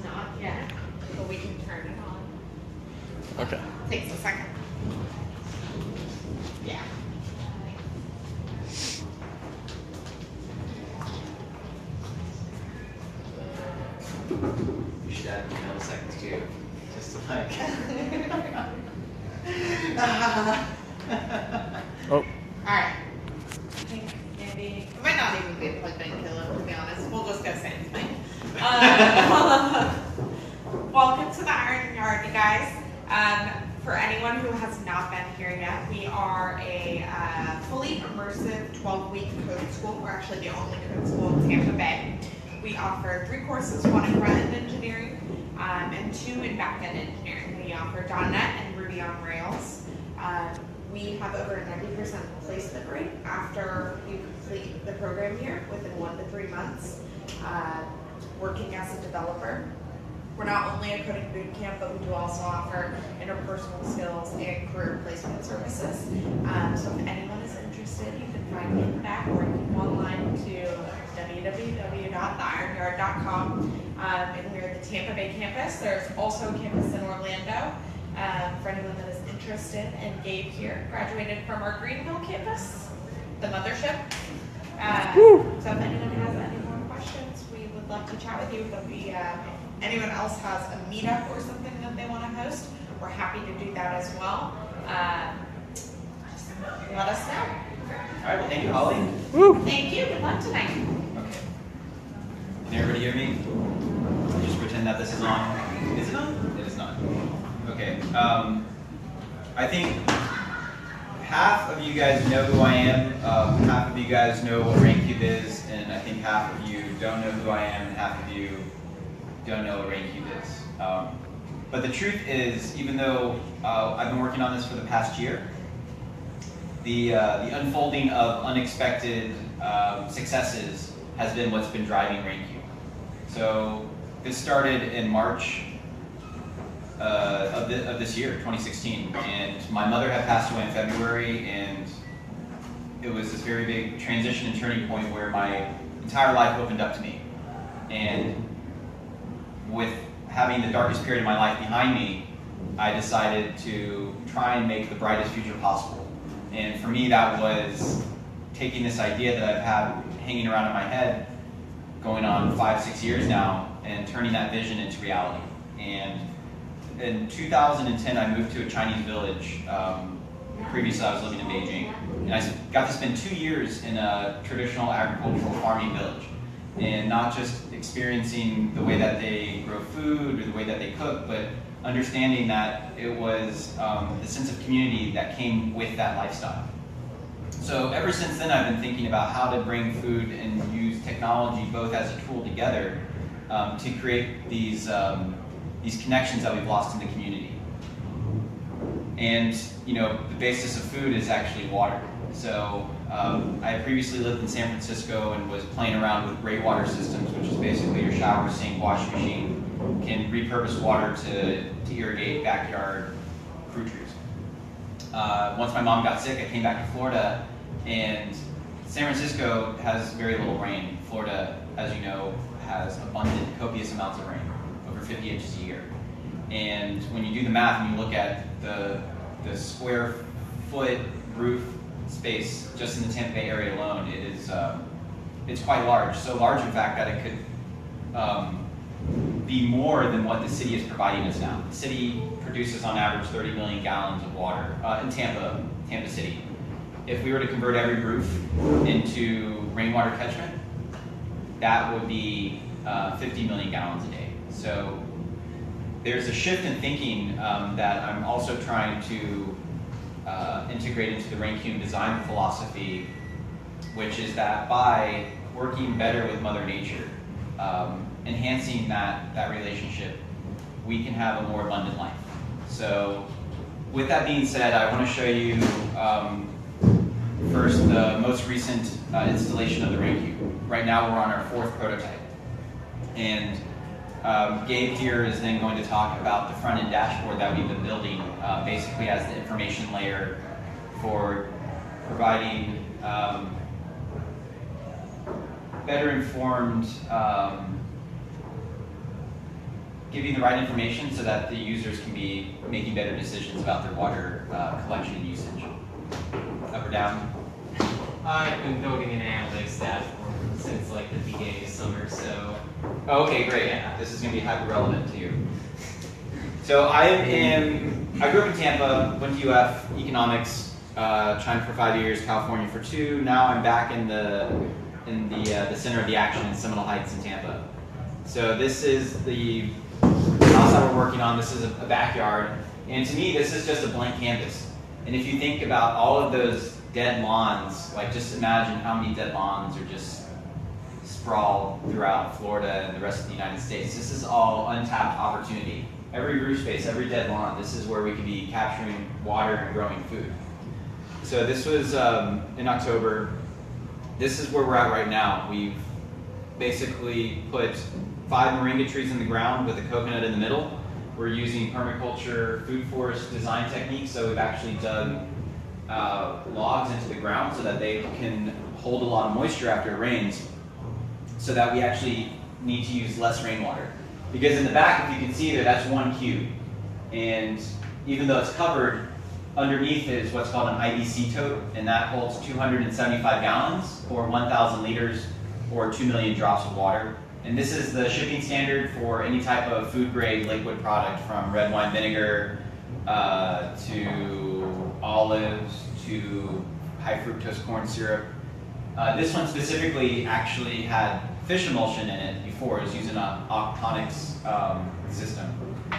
not yet, but we can turn it on. Okay. Takes a second. Yeah. You should add milliseconds too, just to like. Oh. Alright. I think maybe, it might not even be plugged in, Caleb, to be honest. We'll just go same thing. Welcome to the Iron Yard, you guys. For anyone who has not been here yet, we are a fully immersive 12-week code school. We're actually the only code school in Tampa Bay. We offer 3 courses, 1 in front-end engineering and 2 in back-end engineering. We offer .NET and Ruby on Rails. We have over a 90% placement rate after you complete the program year within 1 to 3 months working as a developer. We're not only a coding boot camp, but we do also offer interpersonal skills and career placement services. So if anyone is interested, you can find me in the back, or you can go online to www.theironyard.com. And we're at the Tampa Bay campus. There's also a campus in Orlando for anyone that is interested. And Gabe here graduated from our Greenville campus, the mothership. So if anyone has any more questions, we would love to chat with you. There'll be anyone else has a meetup or something that they want to host, we're happy to do that as well. Just let us know. All right, well, thank you, Holly. Woo. Thank you. Good luck tonight. Okay. Can everybody hear me? Just pretend that this is on. Is it on? It is not. Okay. I think half of you guys know who I am. Half of you guys know what RainCube is, and I think half of you don't know who I am, and half of you don't know what RainCube is. But the truth is, even though I've been working on this for the past year, the unfolding of unexpected successes has been what's been driving RainCube. So this started in March of this year, 2016, and my mother had passed away in February, and it was this very big transition and turning point where my entire life opened up to me. And with having the darkest period of my life behind me, I decided to try and make the brightest future possible. And for me, that was taking this idea that I've had hanging around in my head going on 5-6 years now and turning that vision into reality. And in 2010, I moved to a Chinese village. Previously, I was living in Beijing. And I got to spend 2 years in a traditional agricultural farming village. And not just experiencing the way that they grow food or the way that they cook, but understanding that it was the sense of community that came with that lifestyle. So ever since then, I've been thinking about how to bring food and use technology both as a tool together to create these connections that we've lost in the community. And the basis of food is actually water. So I had previously lived in San Francisco and was playing around with gray water systems, which is basically your shower, sink, washing machine can repurpose water to irrigate backyard fruit trees. Once my mom got sick, I came back to Florida, and San Francisco has very little rain. Florida, as you know, has abundant, copious amounts of rain, over 50 inches a year. And when you do the math and you look at the square foot roof space just in the Tampa Bay area alone, it's quite large. So large, in fact, that it could be more than what the city is providing us now. The city produces on average 30 million gallons of water in Tampa City. If we were to convert every roof into rainwater catchment, that would be 50 million gallons a day. So there's a shift in thinking that I'm also trying to integrate into the RainCube design philosophy, which is that by working better with Mother Nature, enhancing that relationship, we can have a more abundant life. So with that being said, I want to show you first the most recent installation of the RainCube. Right now we're on our 4th prototype. And Gabe here is then going to talk about the front-end dashboard that we've been building, basically as the information layer for providing better informed giving the right information so that the users can be making better decisions about their water collection and usage. Up or down? I've been building an analytics dashboard since like the beginning of summer, so. Oh, okay, great. Yeah. This is going to be hyper relevant to you. So I grew up in Tampa, went to UF, economics, China for 5 years, California for 2. Now I'm back in the center of the action in Seminole Heights in Tampa. So this is the house that we're working on. This is a backyard, and to me, this is just a blank canvas. And if you think about all of those dead lawns, like just imagine how many dead lawns are just sprawled throughout Florida and the rest of the United States. This is all untapped opportunity. Every roof space, every dead lawn, this is where we could be capturing water and growing food. So this was in October. This is where we're at right now. We've basically put 5 moringa trees in the ground with a coconut in the middle. We're using permaculture food forest design techniques, so we've actually dug logs into the ground so that they can hold a lot of moisture after it rains, so that we actually need to use less rainwater. Because in the back, if you can see there, that's 1 cube. And even though it's covered, underneath is what's called an IBC tote, and that holds 275 gallons, or 1,000 liters, or 2 million drops of water. And this is the shipping standard for any type of food-grade liquid product, from red wine vinegar to olives to high fructose corn syrup. This one specifically actually had fish emulsion in it before. It was using an aquaponics system.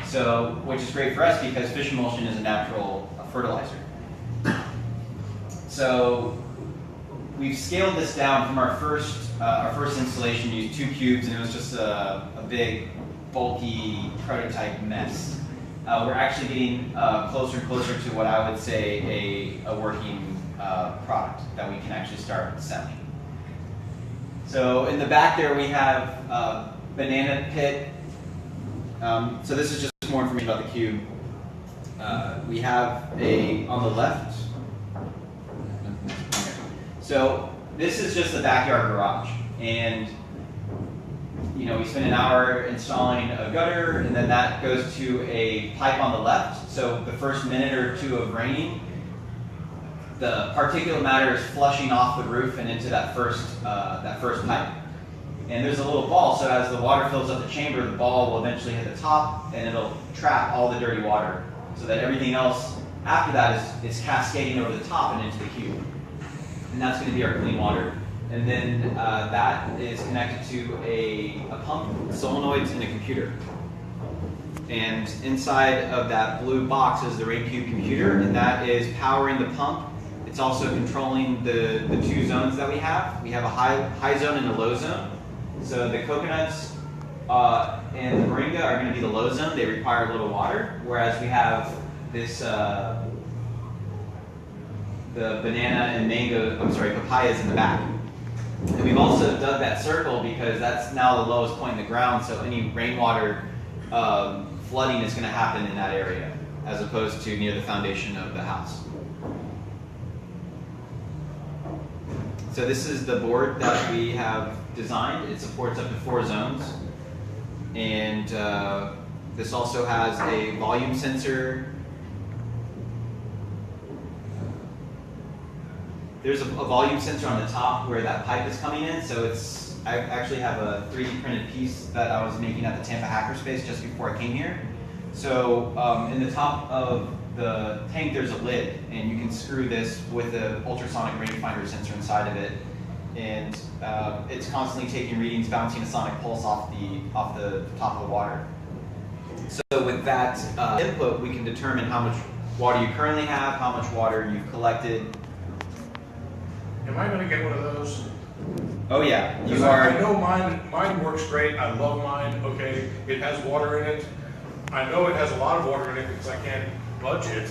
So, which is great for us because fish emulsion is a natural fertilizer. So we've scaled this down from our first installation, used 2 cubes, and it was just a big, bulky prototype mess. We're actually getting closer and closer to what I would say a working product that we can actually start selling. So in the back there we have a banana pit. So this is just more information about the cube. We have on the left. So this is just the backyard garage, and we spend an hour installing a gutter, and then that goes to a pipe on the left. So the first minute or 2 of raining, the particulate matter is flushing off the roof and into that first pipe. And there's a little ball, so as the water fills up the chamber, the ball will eventually hit the top, and it'll trap all the dirty water, so that everything else after that is cascading over the top and into the cube. And that's going to be our clean water. And then that is connected to a pump, solenoids, and a computer. And inside of that blue box is the RainCube computer, and that is powering the pump. It's also controlling the 2 zones that we have. We have a high zone and a low zone. So the coconuts and the moringa are going to be the low zone. They require a little water, whereas we have this the banana and papayas in the back. And we've also dug that circle because that's now the lowest point in the ground, so any rainwater flooding is going to happen in that area, as opposed to near the foundation of the house. So this is the board that we have designed. It supports up to 4 zones. And this also has a volume sensor. There's a volume sensor on the top where that pipe is coming in. So I actually have a 3D printed piece that I was making at the Tampa Hackerspace just before I came here. So in the top of the tank there's a lid, and you can screw this with an ultrasonic rangefinder sensor inside of it, and it's constantly taking readings, bouncing a sonic pulse off the top of the water. So with that input, we can determine how much water you currently have, how much water you've collected. Am I going to get one of those? Oh yeah, you Because are. I know mine works great. I love mine. Okay, it has water in it. I know it has a lot of water in it because I can't budge it,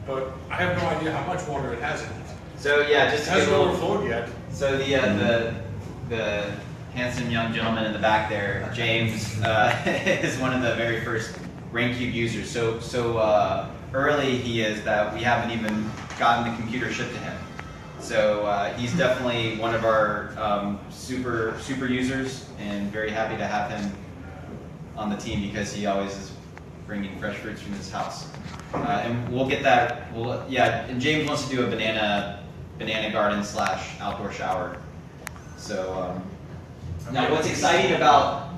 but I have no idea how much water it has in it. So yeah, It just to give hasn't a little. overflowed yet. So the handsome young gentleman in the back there, James, is one of the very first RainCube users. So early he is that we haven't even gotten the computer shipped to him. So he's definitely one of our super users, and very happy to have him on the team because he always is bringing fresh fruits from his house. And we'll get that. And James wants to do a banana garden / outdoor shower. So now, what's exciting about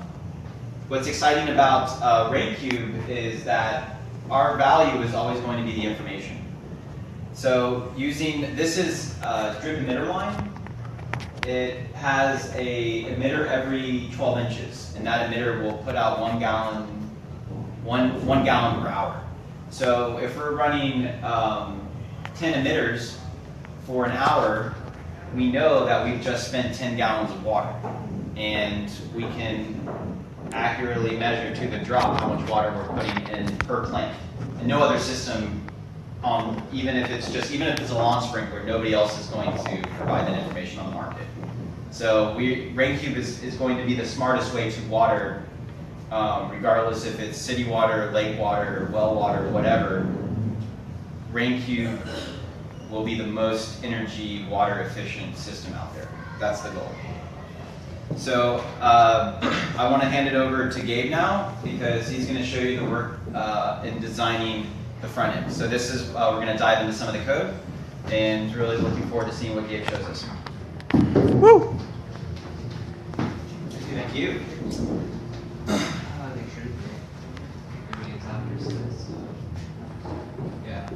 RainCube is that our value is always going to be the information. So this is drip emitter line. It has a emitter every 12 inches, and that emitter will put out 1 gallon per hour. So if we're running 10 emitters for an hour, we know that we've just spent 10 gallons of water, and we can accurately measure to the drop how much water we're putting in per plant. And no other system, even if it's a lawn sprinkler, nobody else is going to provide that information on the market. So RainCube is going to be the smartest way to water, regardless if it's city water, lake water, well water, whatever. RainCube will be the most energy water efficient system out there. That's the goal. So I want to hand it over to Gabe now because he's going to show you the work in designing the front end. So this is we're going to dive into some of the code, and really looking forward to seeing what Gabe shows us. Woo! Thank you. Make sure everything's after this. Yeah.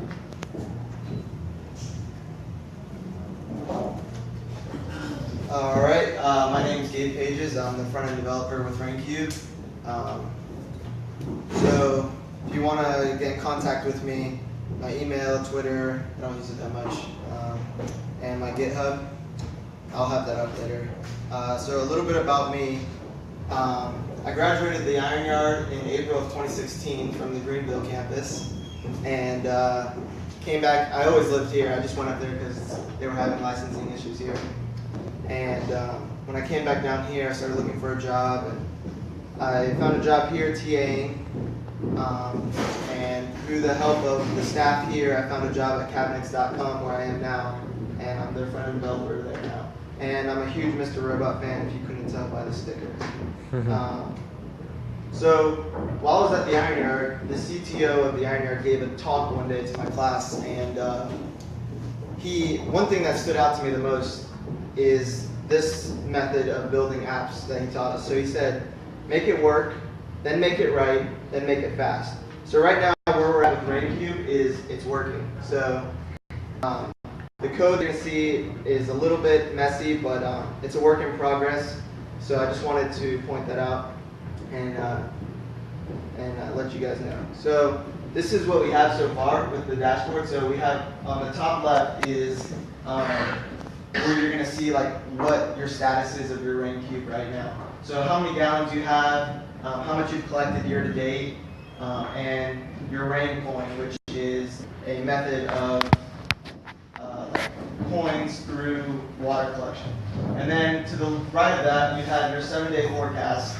All right, my name is Gabe Pages. I'm the front-end developer with RainCube. So if you want to get in contact with me, my email, Twitter, I don't use it that much, and my GitHub, I'll have that up later. So a little bit about me. I graduated the Iron Yard in April of 2016 from the Greenville campus, and came back. I always lived here. I just went up there because they were having licensing issues here. And when I came back down here, I started looking for a job, and I found a job here TAing. And through the help of the staff here, I found a job at Cabinets.com where I am now, and I'm their front-end developer there now. And I'm a huge Mr. Robot fan, if you couldn't tell by the sticker. So while I was at the Iron Yard, the CTO of the Iron Yard gave a talk one day to my class, and one thing that stood out to me the most is this method of building apps that he taught us. So he said, make it work, then make it right, then make it fast. So right now where we're at with RainCube is it's working. So the code you're going to see is a little bit messy, but it's a work in progress. So I just wanted to point that out and let you guys know. So this is what we have so far with the dashboard. So we have on the top left is where you're going to see like what your status is of your RainCube right now. So how many gallons you have, how much you've collected year to date, and your rain coin, which is a method of coins through water collection. And then to the right of that, you have your 7-day forecast,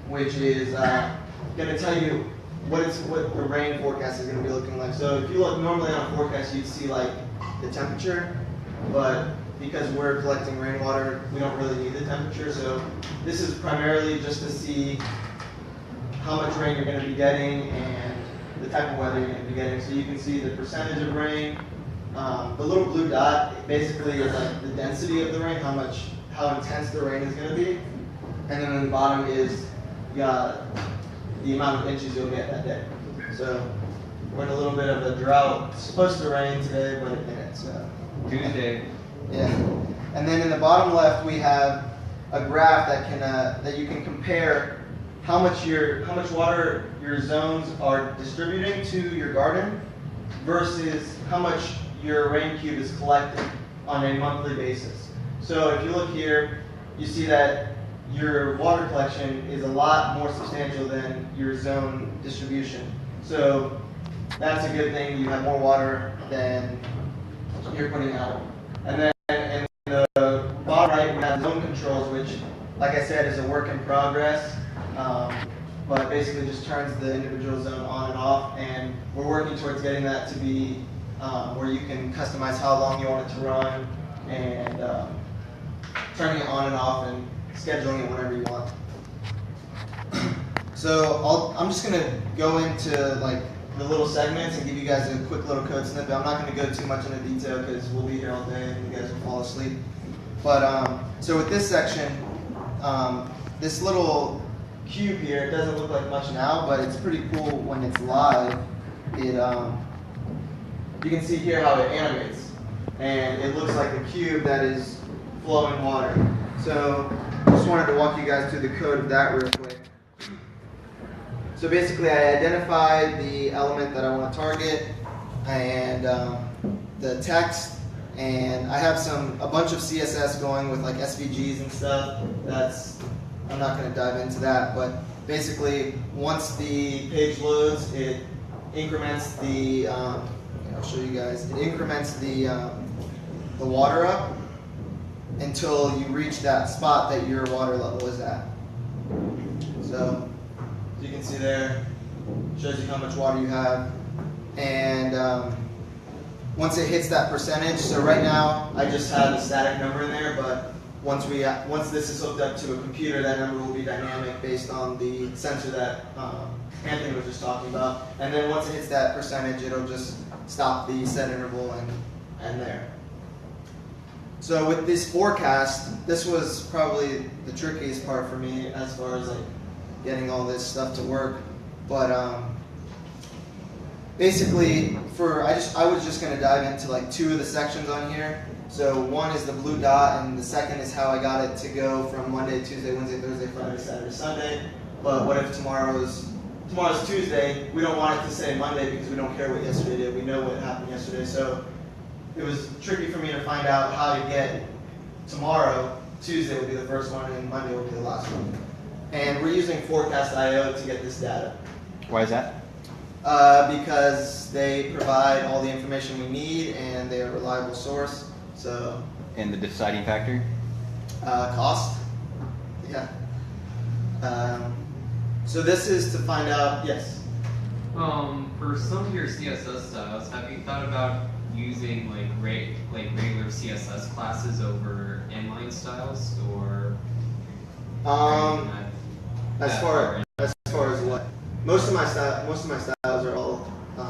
which is going to tell you what the rain forecast is going to be looking like. So if you look normally on a forecast, you'd see like the temperature, but because we're collecting rainwater, we don't really need the temperature. So this is primarily just to see how much rain you're going to be getting and the type of weather you're going to be getting. So you can see the percentage of rain. The little blue dot basically is like the density of the rain, how intense the rain is going to be. And then on the bottom is the amount of inches you'll get that day. So we're in a little bit of a drought. It's supposed to rain today, but it didn't. So Tuesday. yeah. And then in the bottom left we have a graph that you can compare how much water your zones are distributing to your garden versus how much your RainCube is collecting on a monthly basis. So if you look here, you see that your water collection is a lot more substantial than your zone distribution. So that's a good thing. You have more water than you're putting out. And then in the bottom right, we have zone controls, which, like I said, is a work in progress. But basically just turns the individual zone on and off, and we're working towards getting that to be where you can customize how long you want it to run, and turning it on and off and scheduling it whenever you want. I'm just gonna go into like the little segments and give you guys a quick little code snippet. I'm not gonna go too much into detail because we'll be here all day and you guys will fall asleep. But so with this section, this little cube here, it doesn't look like much now, but it's pretty cool when it's live. It you can see here how it animates, and it looks like a cube that is flowing water. So I just wanted to walk you guys through the code of that real quick. So basically, I identified the element that I want to target, and the text, and I have a bunch of CSS going with like SVGs and stuff. I'm not going to dive into that, but basically, once the page loads, it increments the. I'll show you guys. It increments the water up until you reach that spot that your water level is at. So you can see there, shows you how much water you have, and once it hits that percentage. So right now I just have a static number in there, but once this is hooked up to a computer, that number will be dynamic based on the sensor that Anthony was just talking about. And then once it hits that percentage, it'll just stop the set interval and there. So with this forecast, this was probably the trickiest part for me as far as like getting all this stuff to work. But basically, I was just going to dive into like two of the sections on here. So one is the blue dot, and the second is how I got it to go from Monday, Tuesday, Wednesday, Thursday, Friday, Saturday, Sunday. But what if tomorrow's Tuesday? We don't want it to say Monday because we don't care what yesterday did. We know what happened yesterday. So it was tricky for me to find out how to get tomorrow. Tuesday would be the first one, and Monday would be the last one. And we're using Forecast.io to get this data. Why is that? Because they provide all the information we need, and they're a reliable source. So. And the deciding factor? Cost. Yeah. So this is to find out. Yes. For some of your CSS styles, have you thought about using like regular CSS classes over inline styles, or? As far as what? Most of my styles are all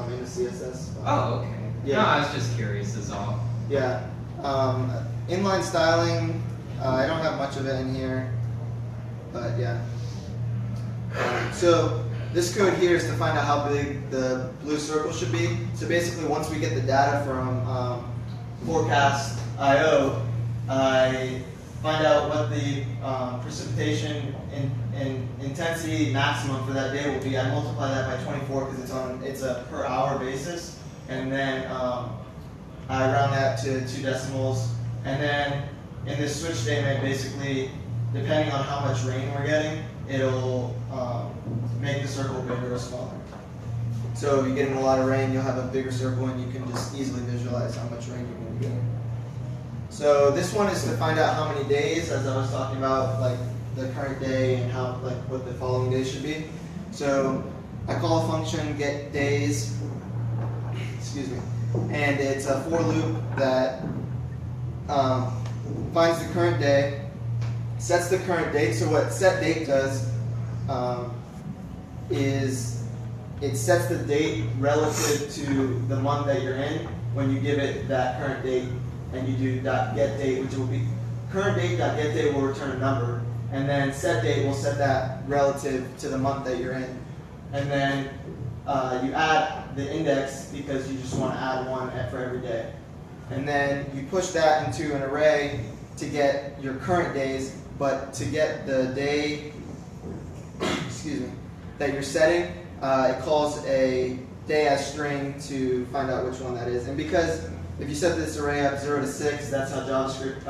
in the CSS. Oh, okay. Yeah. No, I was just curious. Is all. Yeah. Inline styling, I don't have much of it in here, but yeah. So this code here is to find out how big the blue circle should be. So basically, once we get the data from Forecast.io, I find out what the precipitation and intensity maximum for that day will be. I multiply that by 24 because it's a per hour basis, and then I round that to 2 decimals. And then in this switch statement, basically, depending on how much rain we're getting, it'll make the circle bigger or smaller. So if you're getting a lot of rain, you'll have a bigger circle, and you can just easily visualize how much rain you're going to be getting. So this one is to find out how many days, as I was talking about, like the current day and how, like, what the following day should be. So I call a function get days, excuse me, and it's a for loop that finds the current day, sets the current date. So what set date does is it sets the date relative to the month that you're in when you give it that current date, and you do .get date, which will be current date .get date will return a number, and then set date will set that relative to the month that you're in, and then you add the index because you just want to add one for every day, and then you push that into an array to get your current days, but to get the day, excuse me, that you're setting, it calls a day as string to find out which one that is. And because if you set this array up 0 to 6, that's how JavaScript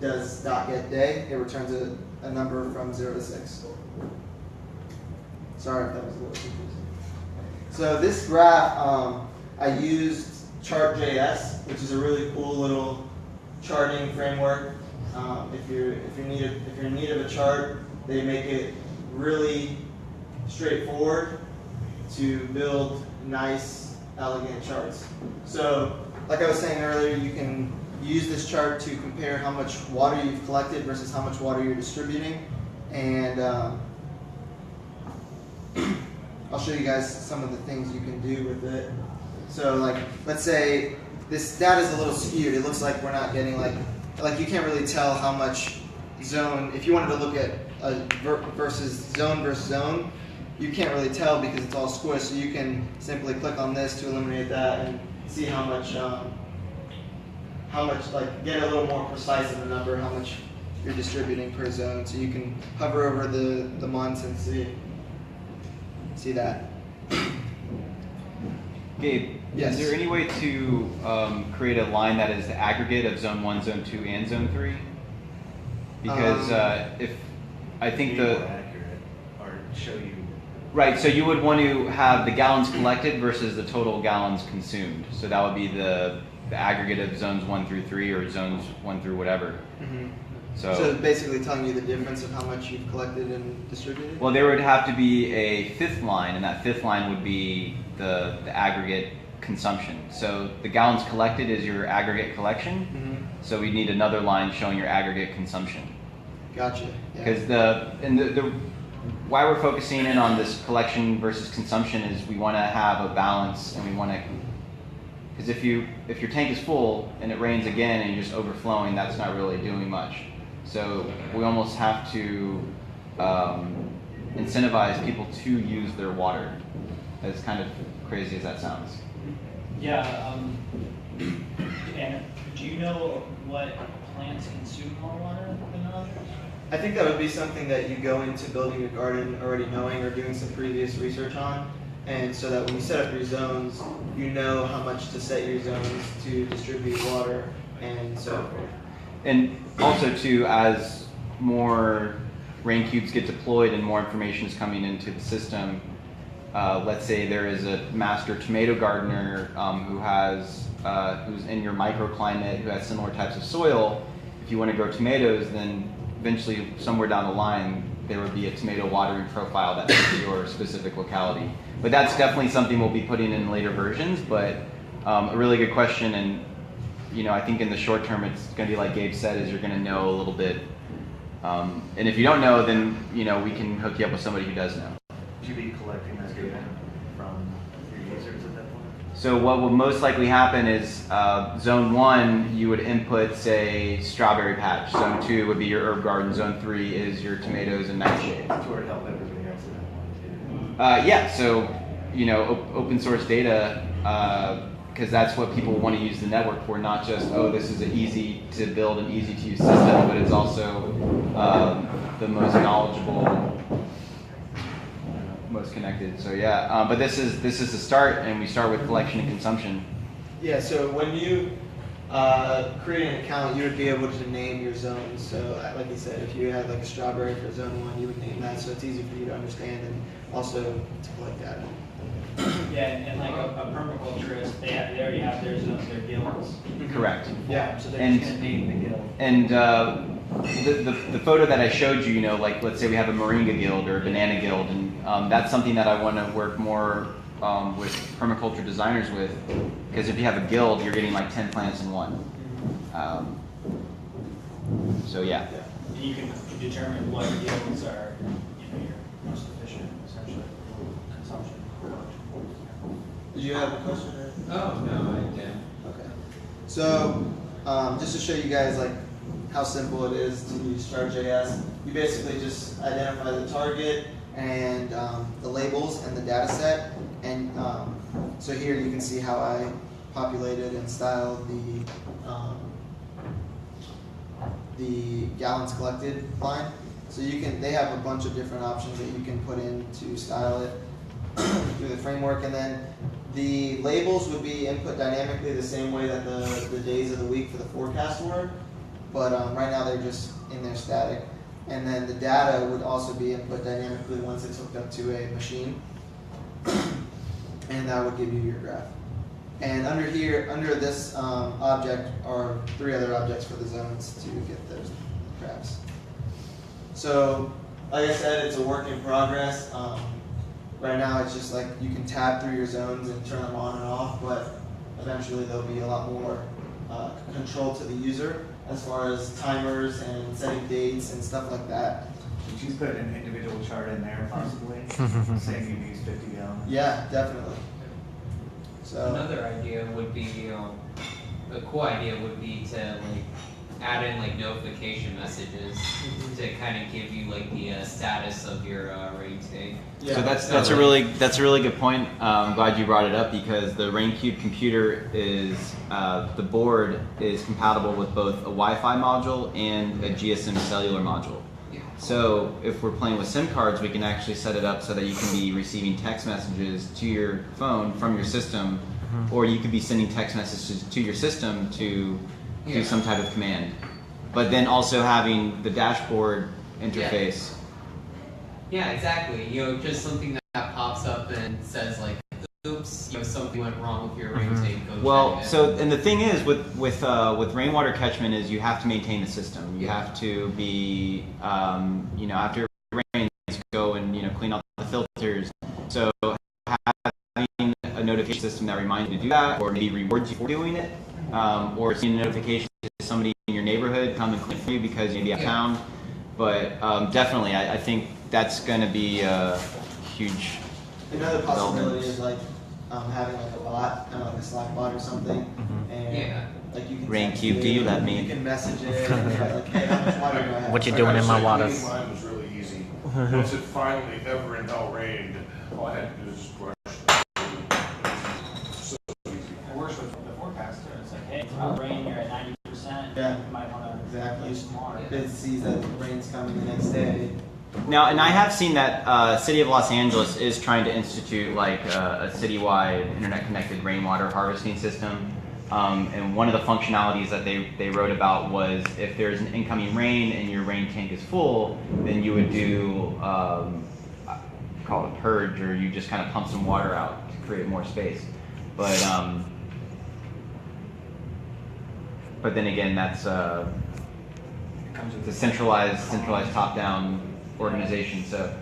does .get day. It returns a number from 0 to 6. Sorry if that was a little confusing. So this graph, I used Chart.js, which is a really cool little charting framework. If you're in need of a chart, they make it really straightforward to build nice, elegant charts. So, like I was saying earlier, you can use this chart to compare how much water you've collected versus how much water you're distributing, and I'll show you guys some of the things you can do with it. So like, let's say this data is a little skewed. It looks like we're not getting like you can't really tell how much zone, if you wanted to look at a versus zone, you can't really tell because it's all squished. So you can simply click on this to eliminate that and see how much like get a little more precise of a number, how much you're distributing per zone. So you can hover over the months and see that. Gabe, Yes. is there any way to create a line that is the aggregate of zone 1, zone 2, and zone 3? Because if I think Be more accurate or show you. right, so you would want to have the gallons collected versus the total gallons consumed. So that would be the aggregate of zones 1 through 3 or zones 1 through whatever. Mm-hmm. So basically telling you the difference of how much you've collected and distributed? well, there would have to be a fifth line, and that fifth line would be the aggregate consumption. So the gallons collected is your aggregate collection. Mm-hmm. So we need another line showing your aggregate consumption. Gotcha. Yeah. Because the why we're focusing in on this collection versus consumption is we want to have a balance, and we want to, because if your tank is full and it rains again and you're just overflowing, that's not really doing much. So we almost have to incentivize people to use their water. As kind of crazy as that sounds. Yeah, and do you know what plants consume more water than others? I think that would be something that you go into building your garden already knowing or doing some previous research on. And so that when you set up your zones, you know how much to set your zones to distribute water and so forth. And also too, as more rain cubes get deployed and more information is coming into the system, let's say there is a master tomato gardener who's in your microclimate, who has similar types of soil. If you want to grow tomatoes, then eventually somewhere down the line there would be a tomato watering profile that fits your specific locality. But that's definitely something we'll be putting in later versions. But a really good question, and I think in the short term it's going to be like Gabe said, is you're going to know a little bit. And if you don't know, then we can hook you up with somebody who does know. Would you be collecting that data from your users at that point? So what will most likely happen is zone 1, you would input, say, strawberry patch. Zone 2 would be your herb garden. Zone 3 is your tomatoes and nightshade. To where it help everybody else at that point too. Yeah, so, open source data, because that's what people want to use the network for, not just, this is an easy to build and easy to use system, but it's also the most knowledgeable, most connected. So yeah, but this is the start, and we start with collection and consumption. Yeah, so when you create an account, you would be able to name your zones. So like you said, if you had like a strawberry for zone 1, you would name that, so it's easy for you to understand and also to collect data. Yeah, and like a permaculturist, they already have their zones, their guilds. Correct. Yeah. So they're just gonna name the guild. And the photo that I showed you, like let's say we have a moringa guild or a banana guild, and that's something that I want to work more with permaculture designers with, because if you have a guild, you're getting like 10 plants in one. So yeah. And you can determine what guilds are, your most efficient, essentially, consumption. Did you have a question? Oh, no, I didn't. Okay. So just to show you guys like how simple it is to use Chart.js, you basically just identify the target and the labels and the data set. And so here you can see how I populated and styled the gallons collected line. So they have a bunch of different options that you can put in to style it through the framework. And then the labels would be input dynamically the same way that the days of the week for the forecast were, but right now they're just in there static. And then the data would also be input dynamically once it's hooked up to a machine, and that would give you your graph. And under here, under this object, are 3 other objects for the zones to get those graphs. So, like I said, it's a work in progress. Right now it's just like you can tab through your zones and turn them on and off, but eventually there'll be a lot more control to the user as far as timers and setting dates and stuff like that. you put an individual chart in there possibly, saying you use 50 gallons? Yeah, definitely. So Another idea would be, a cool idea would be to like add in like notification messages to kind of give you like the status of your rain tank. yeah, So that's a really good point. I'm glad you brought it up because the RainCube computer is the board is compatible with both a Wi-Fi module and a GSM cellular module. Yeah. So if we're playing with SIM cards, we can actually set it up so that you can be receiving text messages to your phone from your system, or you could be sending text messages to your system to do some type of command. But then also having the dashboard interface. Yeah, exactly. You know, just something that pops up and says like, "Oops, you know, something went wrong with your rain tank." Go Well, check it. so and the thing is with rainwater catchment is you have to maintain the system. You have to be you know, after it rains, go and, you know, clean out the filters. So having a notification system that reminds you to do that, or maybe rewards you for doing it, or sending a notification to somebody in your neighborhood come and clean for you because you'd be out of town. But definitely, I think that's going to be a huge. another possibility development. is like having like a bot, kind of like a Slack bot or something, and Yeah. like you can RainCube, text do you it, let me? You can message it, and be like, hey, how much water do I have? What you I doing gotta in my say, waters? cleaning mine was really easy. Once it finally ever in hell rained, all I had to do was just brush it. So easy. It works with the forecast too. It's like, hey, it's about rain, you're at 90%. Yeah. You might want to Exactly. use some water. It sees that the rain's coming the next day. Now, and I have seen that City of Los Angeles is trying to institute like a citywide internet-connected rainwater harvesting system. And one of the functionalities that they wrote about was if there's an incoming rain and your rain tank is full, then you would do call it purge, or you just kind of pump some water out to create more space. But then again, that's it's a centralized top-down organization. So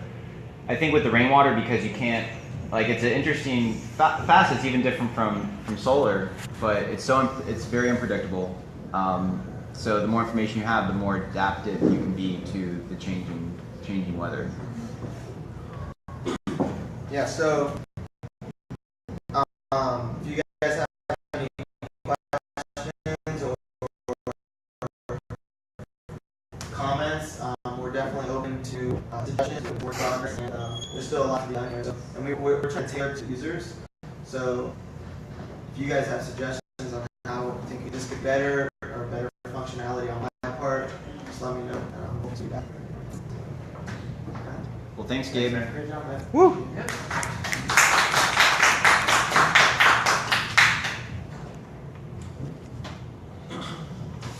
I think with the rainwater, because you can't, like, it's an interesting facet. It's even different from solar, but it's very unpredictable. So the more information you have, the more adaptive you can be to the changing weather. Yeah. So, if you guys have any questions or comments, we're definitely open to suggestions with work progress, and there's still a lot to be done here. So, and we're trying to tailor it to users. So, if you guys have suggestions on how you think this could better or better functionality on my part, just let me know, and we'll do that. Well, thanks, Gabe. Great job, man. Woo! Yep.